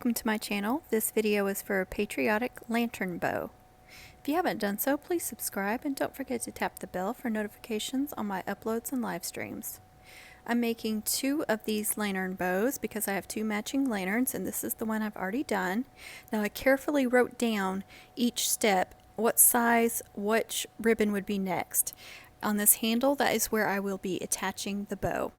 welcome to my channel. This video is for a patriotic lantern bow. If you haven't done so, please subscribe and don't forget to tap the bell for notifications on my uploads and live streams. I'm making 2 of these lantern bows because I have 2 matching lanterns, and this is the one I've already done. Now I carefully wrote down each step, what size, which ribbon would be next. On this handle, that is where I will be attaching the bow.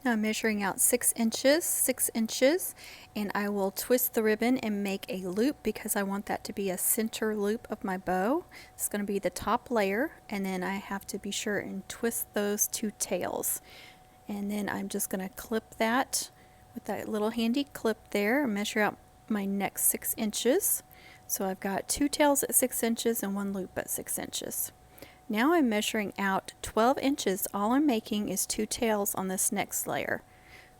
Now I'm measuring out 6 inches, and I will twist the ribbon and make a loop because I want that to be a center loop of my bow. It's going to be the top layer, and then I have to be sure and twist those 2 tails. And then I'm just going to clip that with that little handy clip there and measure out my next 6 inches. So I've got 2 tails at 6 inches and 1 loop at 6 inches. Now I'm measuring out 12 inches. All I'm making is 2 tails on this next layer.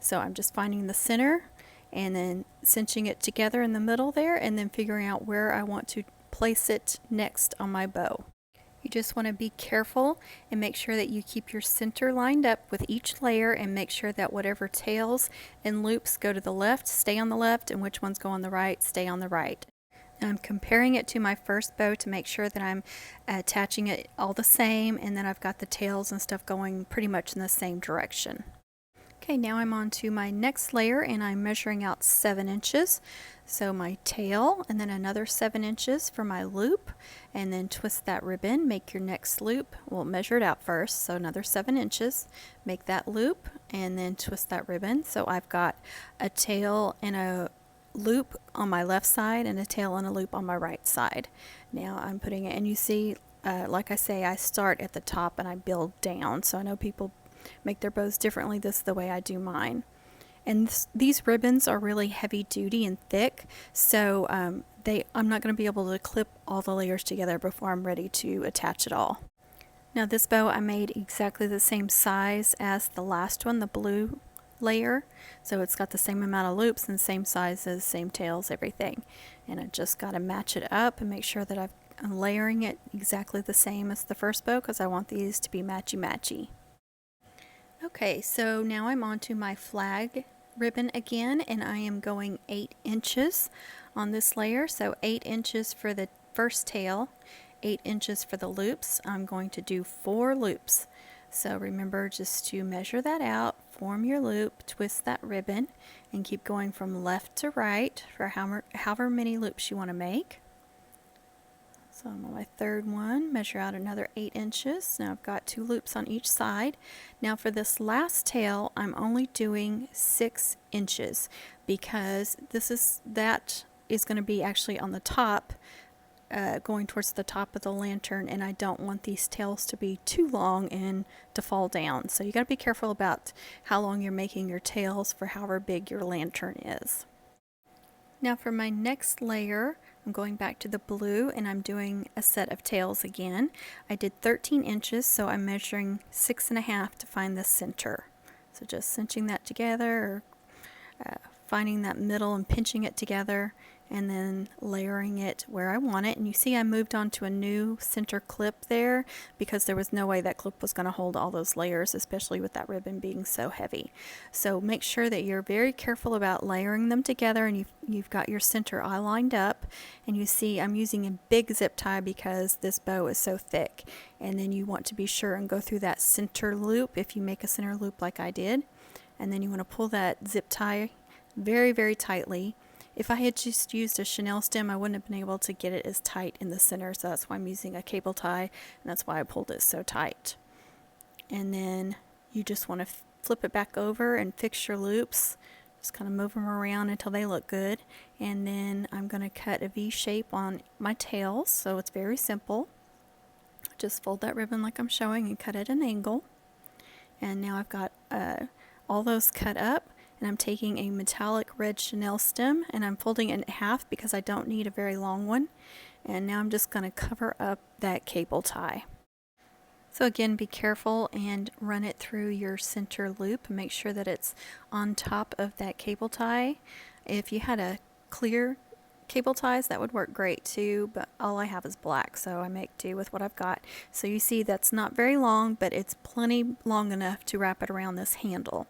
So I'm just finding the center and then cinching it together in the middle there, and then figuring out where I want to place it next on my bow. You just want to be careful and make sure that you keep your center lined up with each layer, and make sure that whatever tails and loops go to the left, stay on the left, and which ones go on the right, stay on the right. I'm comparing it to my first bow to make sure that I'm attaching it all the same, and then I've got the tails and stuff going pretty much in the same direction. Okay, now I'm on to my next layer, and I'm measuring out 7 inches. So my tail, and then another 7 inches for my loop, and then twist that ribbon, make your next loop. We'll measure it out first, so another 7 inches, make that loop, and then twist that ribbon. So I've got a tail and a loop on my left side and a tail and a loop on my right side. Now I'm putting it, and you see, like I say, I start at the top and I build down. So I know people make their bows differently. This is the way I do mine. And these ribbons are really heavy duty and thick, so I'm not going to be able to clip all the layers together before I'm ready to attach it all. Now this bow I made exactly the same size as the last one, the blue layer, so it's got the same amount of loops and same sizes, same tails, everything. And I just got to match it up and make sure that I'm layering it exactly the same as the first bow, because I want these to be matchy-matchy. Okay, so now I'm on to my flag ribbon again, and I am going 8 inches on this layer. So 8 inches for the first tail, 8 inches for the loops. I'm going to do 4 loops. So remember just to measure that out, form your loop, twist that ribbon, and keep going from left to right for however many loops you want to make. So I'm on my 3rd one, measure out another 8 inches. Now I've got 2 loops on each side. Now for this last tail, I'm only doing 6 inches because that is going to be actually on the top, going towards the top of the lantern, and I don't want these tails to be too long and to fall down. So you got to be careful about how long you're making your tails for however big your lantern is. Now for my next layer, I'm going back to the blue, and I'm doing a set of tails again. I did 13 inches, so I'm measuring 6.5 to find the center. So just cinching that together, or finding that middle and pinching it together, and then layering it where I want it. And you see I moved on to a new center clip there because there was no way that clip was going to hold all those layers, especially with that ribbon being so heavy. So make sure that you're very careful about layering them together, and you've got your center all lined up. And you see I'm using a big zip tie because this bow is so thick. And then you want to be sure and go through that center loop if you make a center loop like I did. And then you want to pull that zip tie very, very tightly. If I had just used a Chanel stem, I wouldn't have been able to get it as tight in the center, so that's why I'm using a cable tie, and that's why I pulled it so tight. And then you just want to flip it back over and fix your loops. Just kind of move them around until they look good. And then I'm going to cut a V shape on my tails, so it's very simple. Just fold that ribbon like I'm showing and cut at an angle. And now I've got all those cut up. And I'm taking a metallic red Chanel stem, and I'm folding it in half because I don't need a very long one. And now I'm just going to cover up that cable tie. So again, be careful and run it through your center loop and make sure that it's on top of that cable tie. If you had a clear cable ties, that would work great too, but all I have is black, so I make do with what I've got. So you see that's not very long, but it's plenty long enough to wrap it around this handle.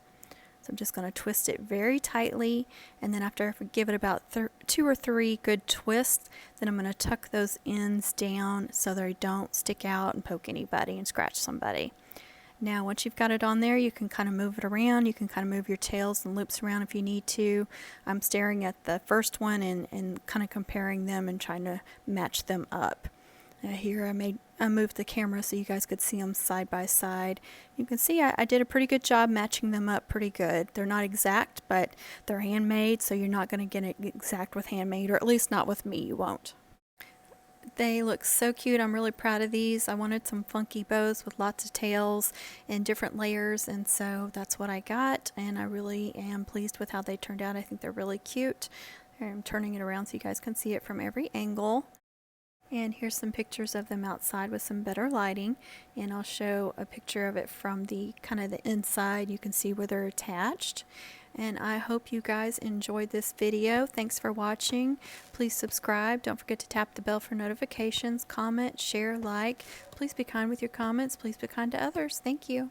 So I'm just going to twist it very tightly, and then after I give it about 2 or 3 good twists, then I'm going to tuck those ends down so they don't stick out and poke anybody and scratch somebody. Now once you've got it on there, you can kind of move it around. You can kind of move your tails and loops around if you need to. I'm staring at the first one and kind of comparing them and trying to match them up. Here I moved the camera so you guys could see them side by side. You can see I did a pretty good job matching them up pretty good. They're not exact, but they're handmade, so you're not going to get it exact with handmade, or at least not with me, you won't. They look so cute. I'm really proud of these. I wanted some funky bows with lots of tails and different layers, and so that's what I got, and I really am pleased with how they turned out. I think they're really cute. I'm turning it around so you guys can see it from every angle. And here's some pictures of them outside with some better lighting, and I'll show a picture of it from the kind of the inside. You can see where they're attached. And I hope you guys enjoyed this video. Thanks for watching. Please subscribe. Don't forget to tap the bell for notifications. Comment, share, like. Please be kind with your comments. Please be kind to others. Thank you.